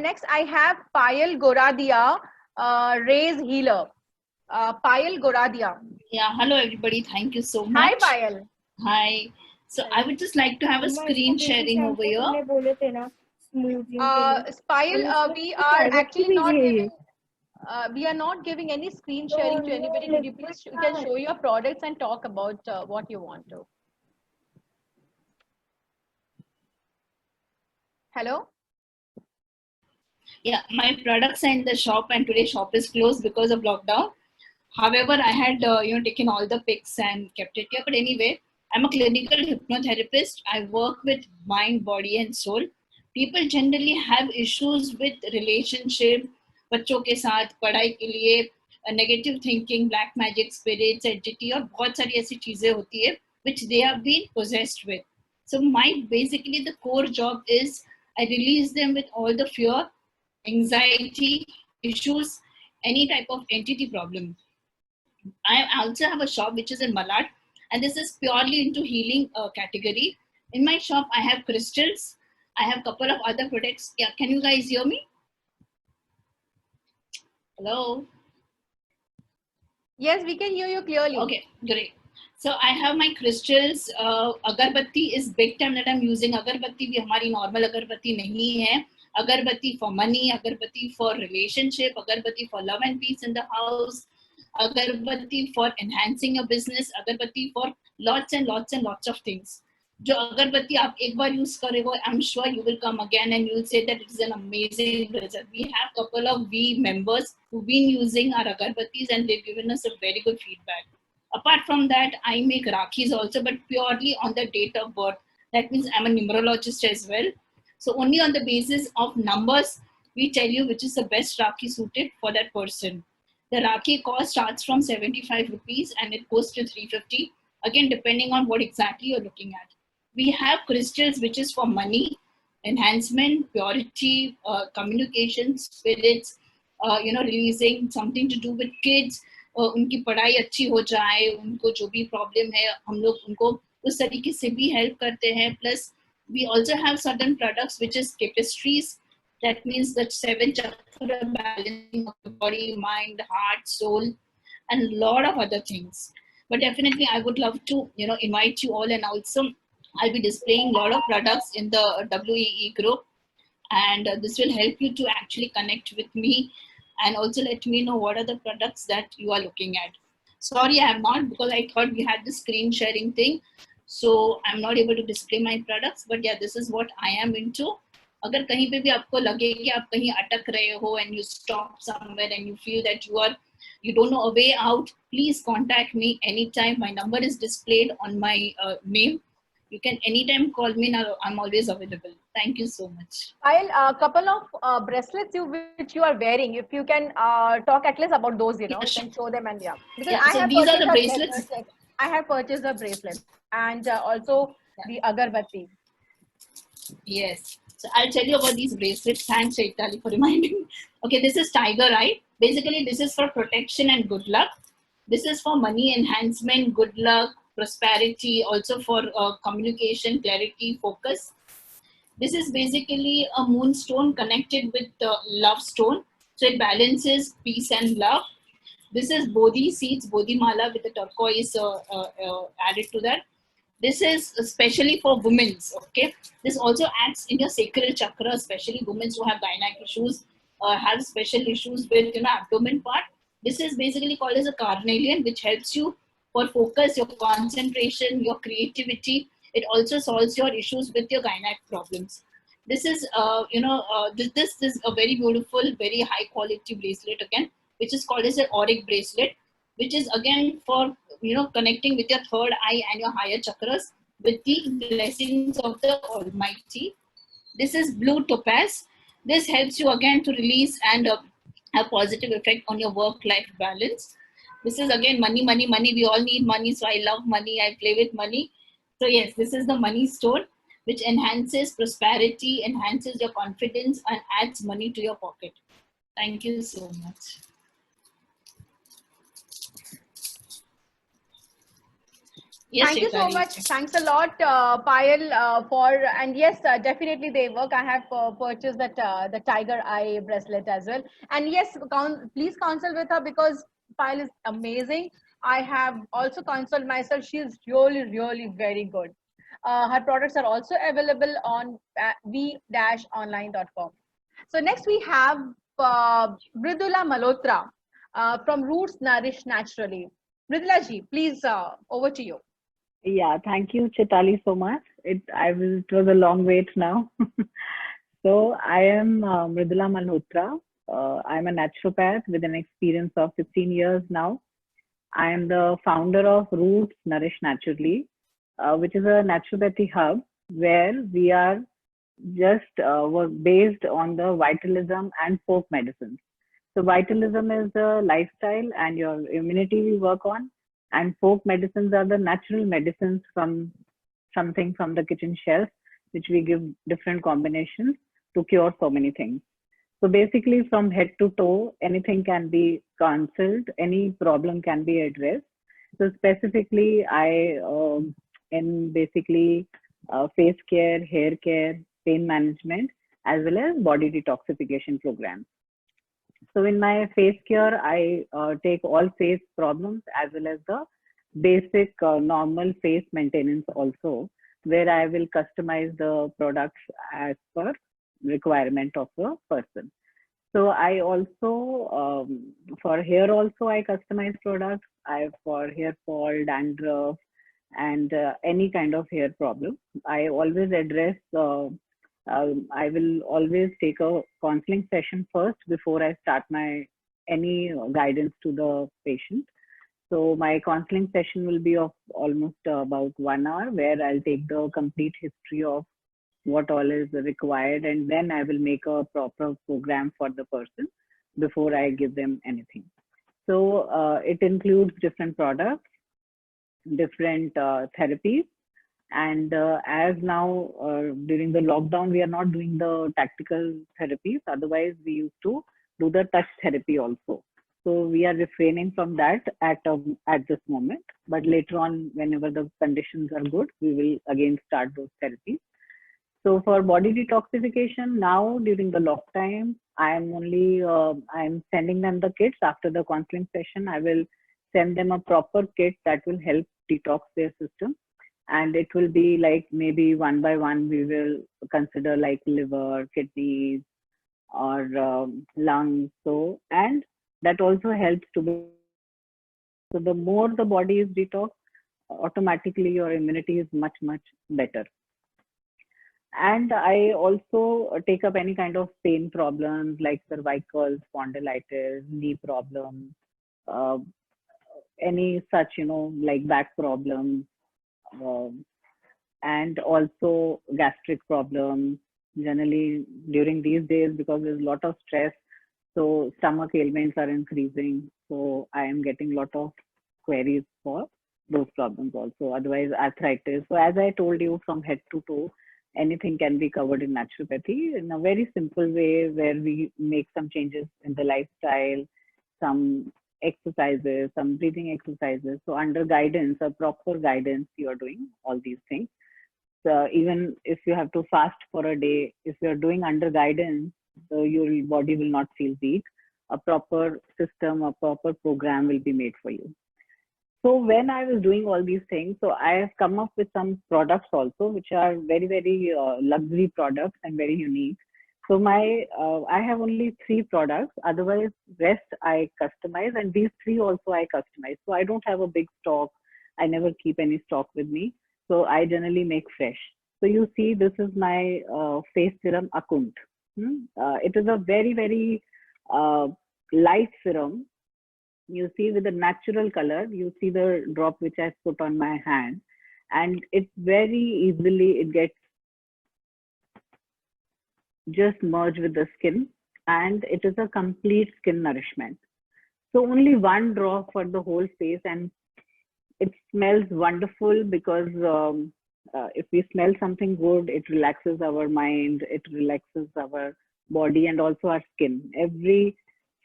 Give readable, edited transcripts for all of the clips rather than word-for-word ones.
next I have Payal Goradia, Raise Healer. Payal Goradia. Yeah, hello everybody. Thank you so Hi much. Payal. Hi. So I would just like to have a screen sharing over here. Payal, we are actually not giving. We are not giving any screen sharing to anybody. Could you please you can show your products and talk about what you want to. Hello. Yeah, my products are in the shop, and today shop is closed because of lockdown. However, I had taken all the pics and kept it here. But anyway, I'm a clinical hypnotherapist. I work with mind, body, and soul. People generally have issues with relationship, बच्चों के साथ पढ़ाई के लिए negative thinking, black magic, spirits, entity और बहुत सारी ऐसी चीजें होती है which they have been possessed with. So my basically the core job is I release them with all the fear, anxiety, issues, any type of entity problem. I also have a shop which is in Malad, and this is purely into healing category. In my shop, I have crystals. I have a couple of other products. Yeah, can you guys hear me? Hello? Yes, we can hear you clearly. Okay, great. So I have my crystals. Agarbatti is big time that I'm using. Agarbatti bhi hamari normal agarbatti nahi hai. Agarbatti for money, agarbatti for relationship, agarbatti for love and peace in the house, agarbatti for enhancing your business, agarbatti for lots and lots and lots of things. जो अगरबत्ती आप एक बार use करेगो, I'm sure you will come again and you will say that it is an amazing result. We have couple of V members who've been using our agarbattis and they've given us a very good feedback. Apart from that, I make rakhis also, but purely on the date of birth. That means I'm a numerologist as well. So only on the basis of numbers, we tell you which is the best rakhi suited for that person. The rakhi cost starts from 75 rupees and it goes to 350. Again, depending on what exactly you're looking at. We have crystals which is for money, enhancement, purity, communication, spirits, releasing something to do with kids. उनकी पढ़ाई अच्छी हो जाए, उनको जो भी problem है हम लोग उनको उस तरीके से भी हेल्प करते हैं. Plus we also have certain products which is tapestries. That means that 7 chakra balancing of the body, mind, heart, soul, and a lot of other things. But definitely I would love to invite you all, and also I'll be displaying a lot of products in the WEE group, and this will help you to actually connect with me and also let me know what are the products that you are looking at. Sorry, I am not, because I thought we had the screen sharing thing, so I'm not able to display my products. But yeah, this is what I am into. अगर कहीं पे भी आपको लगे कि आप कहीं अटक रहे हो and you stop somewhere and you feel that you don't know a way out, please contact me anytime. My number is displayed on my name. You can anytime call me. Now I'm always available. Thank you so much. I'll a couple of bracelets which you are wearing. If you can talk at least about those, you can show them, and because yeah, so I have these are the bracelets. I have purchased a bracelet and also the agarbatti. Yes. So I'll tell you about these bracelets. Thanks, Chaitali, for reminding. Okay, this is tiger eye. Basically, this is for protection and good luck. This is for money enhancement, good luck, prosperity, also for communication, clarity, focus. This is basically a moonstone connected with the love stone. So it balances peace and love. This is Bodhi seeds, Bodhi mala with the turquoise added to that. This is especially for women, okay? This also acts in your sacral chakra, especially women who have gynec issues, have special issues with abdomen part. This is basically called as a carnelian, which helps you for focus, your concentration, your creativity. It also solves your issues with your gynec problems. This is, this is a very beautiful, very high quality bracelet again, which is called as an auric bracelet, which is again for connecting with your third eye and your higher chakras with the blessings of the Almighty. This is blue topaz. This helps you again to release and have positive effect on your work-life balance. This is again money, money, money. We all need money, so I love money. I play with money. So yes, this is the money stone, which enhances prosperity, enhances your confidence, and adds money to your pocket. Thank you so much. Yes, Thank you so Shekari. much. Thanks a lot, Payal, for, and yes, definitely they work. I have purchased that the Tiger Eye bracelet as well. And yes, please consult with her because Payal is amazing. I have also consulted myself. She is really, really very good. Her products are also available on v-online.com. So next we have Mridula Malhotra from Roots Nourish Naturally. Mridula ji, please, over to you. Yeah, thank you, Chitali, so much. It was a long wait now. So I am Mridula Malhotra. I'm a naturopath with an experience of 15 years now. I am the founder of Roots Nourish Naturally, which is a naturopathy hub where we are just work based on the vitalism and folk medicine. So vitalism is the lifestyle and your immunity we work on, and folk medicines are the natural medicines from something from the kitchen shelf, which we give different combinations to cure so many things. So basically, from head to toe, anything can be cancelled, any problem can be addressed. So specifically, I in basically face care, hair care, pain management, as well as body detoxification programs. So in my face care, I take all face problems as well as the basic normal face maintenance also, where I will customize the products as per requirement of the person. So I also for hair also I customize products. I for hair fall, dandruff, and any kind of hair problem. I always address. I will always take a counseling session first before I start my any guidance to the patient. So my counseling session will be of almost about 1 hour, where I'll take the complete history of what all is required, and then I will make a proper program for the person before I give them anything. So it includes different products, different therapies, and as now during the lockdown, we are not doing the tactical therapies. Otherwise, we used to do the touch therapy also. So we are refraining from that at this moment. But later on, whenever the conditions are good, we will again start those therapies. So for body detoxification, now during the lock time, I'm sending them the kits after the counseling session. I will send them a proper kit that will help detox their system, and it will be like maybe one by one we will consider like liver, kidneys, or lungs. So and that also helps to be. So the more the body is detox, automatically your immunity is much better. And I also take up any kind of pain problems like cervical spondylitis, knee problems, uh, any such, like back problems, um, and also gastric problems. Generally, during these days, because there's a lot of stress, so stomach ailments are increasing. So I am getting a lot of queries for those problems also. Otherwise, arthritis. So as I told you, from head to toe, anything can be covered in naturopathy in a very simple way, where we make some changes in the lifestyle, some exercises, some breathing exercises. So under guidance, a proper guidance, you are doing all these things. So even if you have to fast for a day, if you're doing under guidance, so your body will not feel weak. A proper system, a proper program will be made for you. So when I was doing all these things, so I have come up with some products also, which are very luxury products and very unique. So I have only 3 products. Otherwise, rest I customize, and these 3 also I customize. So I don't have a big stock. I never keep any stock with me. So I generally make fresh. So you see, this is my face serum Akunt. It is a very uh, light serum. You see, with a natural color, you see the drop which I put on my hand, and it very easily it gets just merged with the skin, and it is a complete skin nourishment. So only one drop for the whole face, and it smells wonderful because if we smell something good, it relaxes our mind, it relaxes our body, and also our skin. Every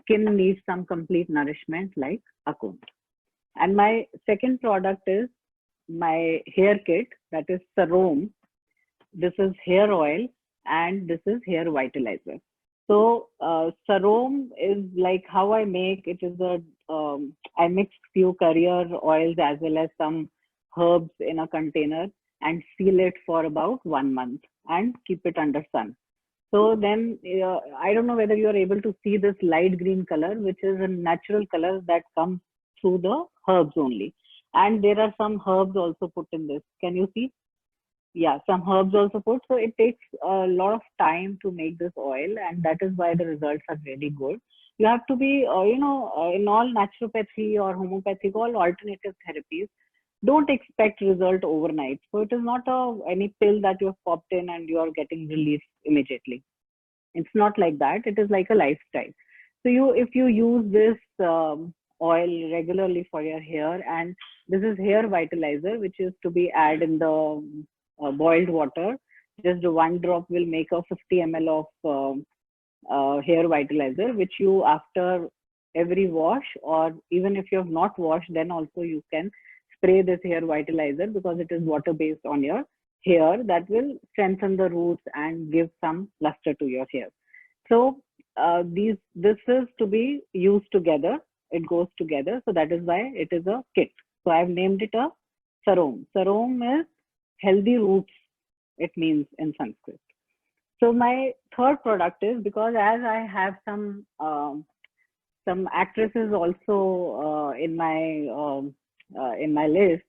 skin needs some complete nourishment like Akunt. And my second product is my hair kit, that is Sarom. This is hair oil, and this is hair vitalizer. So Sarom is like how I make it is a I mix few carrier oils as well as some herbs in a container and seal it for about 1 month and keep it under sun. So then I don't know whether you are able to see this light green color, which is a natural color that comes through the herbs only. And there are some herbs also put in this. Can you see? Yeah, some herbs also put. So it takes a lot of time to make this oil, and that is why the results are really good. You have to be, in all naturopathy or homeopathic, all alternative therapies, don't expect result overnight. So it is not any pill that you have popped in and you are getting relief immediately. It's not like that. It is like a lifestyle. So if you use this oil regularly for your hair, and this is hair vitalizer, which is to be added in the boiled water. Just one drop will make a 50 ml of hair vitalizer, which you after every wash, or even if you have not washed, then also you can spray this hair vitalizer, because it is water based on your hair, that will strengthen the roots and give some luster to your hair. So this is to be used together. It goes together. So that is why it is a kit. So I've named it a Sarom. Sarom is healthy roots, it means in Sanskrit. So my third product is, because as I have some actresses also in my list.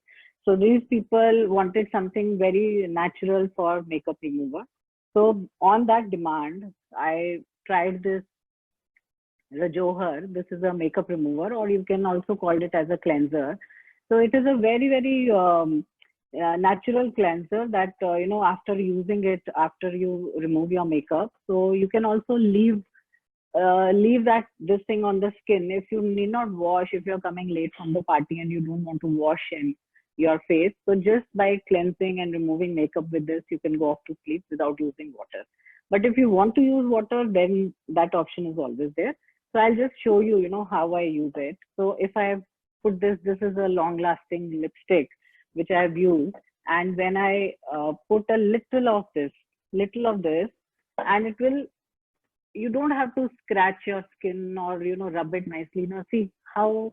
So these people wanted something very natural for makeup remover. So on that demand, I tried this Rajohar. This is a makeup remover, or you can also call it as a cleanser. So it is a very, very natural cleanser that, after using it, after you remove your makeup, so you can also leave this thing on the skin. If you need not wash, if you're coming late from the party and you don't want to wash in your face, so just by cleansing and removing makeup with this, you can go off to sleep without using water. But if you want to use water, then that option is always there. So I'll just show you, how I use it. So if I have put this is a long lasting lipstick which I have used, and when I put a little of this, and it will, you don't have to scratch your skin or rub it nicely. See how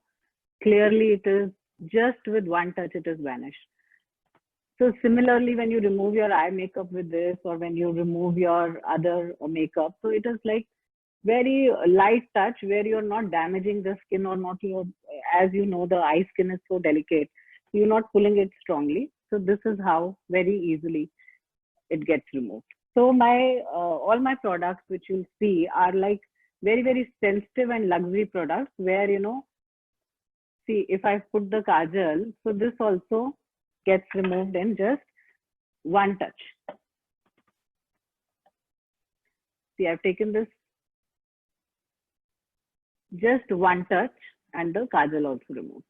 clearly it is. Just with one touch it is vanished. So similarly, when you remove your eye makeup with this, or when you remove your other makeup, so it is like very light touch where you're not damaging the skin, or not as you know, the eye skin is so delicate, you're not pulling it strongly. So this is how very easily it gets removed. So my all my products which you'll see are like very, very sensitive and luxury products, where see, if I put the kajal, so this also gets removed in just one touch. See, I've taken this just one touch, and the kajal also removed.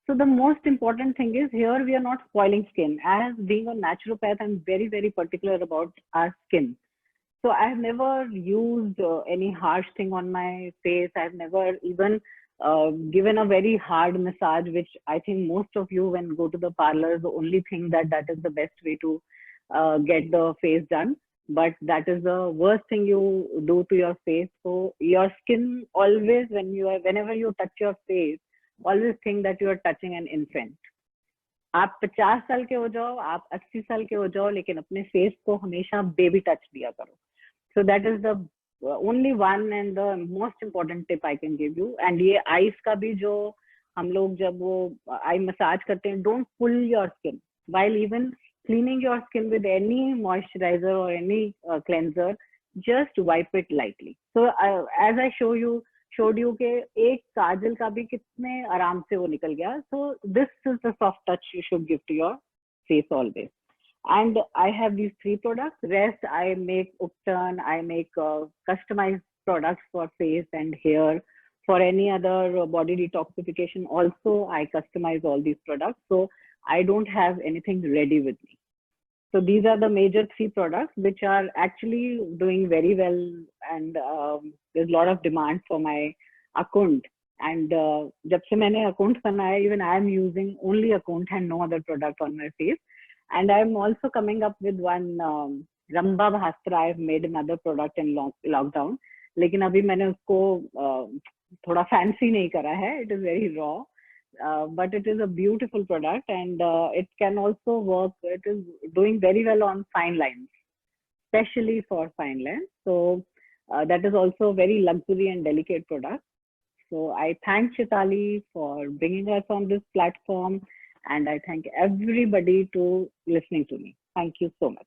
So the most important thing is, here we are not spoiling skin. As being a naturopath, I'm very, very particular about our skin. So I've never used any harsh thing on my face. I've never even given a very hard massage, which I think most of you, when go to the parlor, the only thing that is the best way to get the face done. But that is the worst thing you do to your face. So your skin always, whenever you touch your face, always think that you are touching an infant. आप 50 साल के हो जाओ, आप 80 साल के हो जाओ, लेकिन अपने फेस को हमेशा बेबी टच दिया करो. So that is the only one and the most important tip I can give you. And ये eyes का भी जो हम लोग जब वो eye massage करते हैं, don't pull your skin while even cleaning your skin with any moisturizer or any cleanser. Just wipe it lightly. So as I showed you कि एक काजल का भी कितने आराम से वो निकल गया. So this is the soft touch you should give to your face always. And I have these 3 products. Rest I make Upton, I make customized products for face and hair. For any other body detoxification also, I customize all these products. So I don't have anything ready with me. So these are the major 3 products which are actually doing very well, and there's a lot of demand for my Akund. And जब से मैंने account बनाया, even I am using only account and no other product on my face. And I am also coming up with one Ramba Bhastra. I have made another product in lockdown. लेकिन अभी मैंने उसको थोड़ा fancy नहीं करा है. It is very raw. But it is a beautiful product, and it can also work. It is doing very well on fine lines, especially for fine lines. So that is also a very luxury and delicate product. So I thank Chitali for bringing us on this platform, and I thank everybody to listening to me. Thank you so much.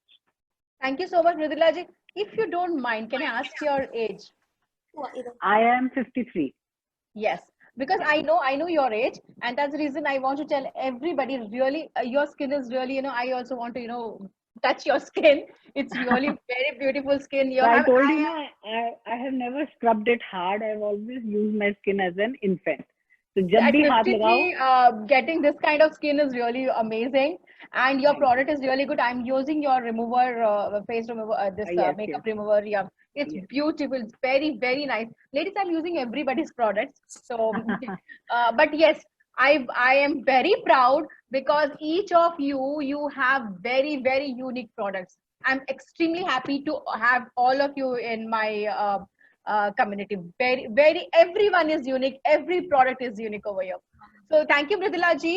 Thank you so much, Mridula ji. If you don't mind, can I ask your age? I am 53. Yes, because I know your age, and that's the reason I want to tell everybody. Really, your skin is really, I also want to, touch your skin. It's really very beautiful skin. So I told you, I have never scrubbed it hard. I've always used my skin as an infant. So जब भी हाथ लगाओ, getting this kind of skin is really amazing, and your product is really good. I'm using your remover, face remover, this makeup remover. Yeah, it's beautiful. It's very, very nice. Ladies, I'm using everybody's products. So, but yes, I am very proud because each of you have very, very unique products. I'm extremely happy to have all of you in my community. Very, very, everyone is unique. Every product is unique over here. So thank you, Mridula ji.